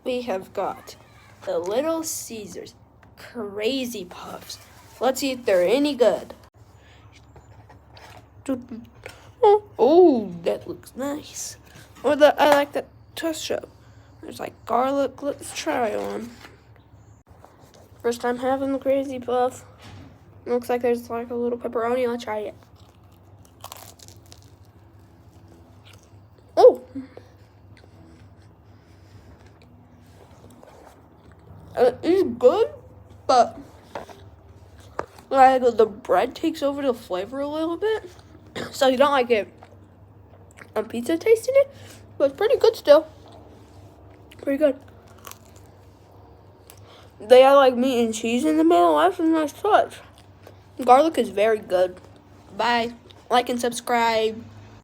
we have got the Little Caesars Crazy Puffs. Let's see if they're any good. Oh, that looks nice. I like that test show. There's like garlic. Let's try one. First time having the Crazy Puff. Looks like there's like a little pepperoni. Let's try it. Oh! It's good, but like the bread takes over the flavor a little bit. So you don't like it on pizza tasting it, but it's pretty good still. Pretty good. They have like meat and cheese in the middle. That's a nice touch. Garlic is very good. Bye. Like and subscribe.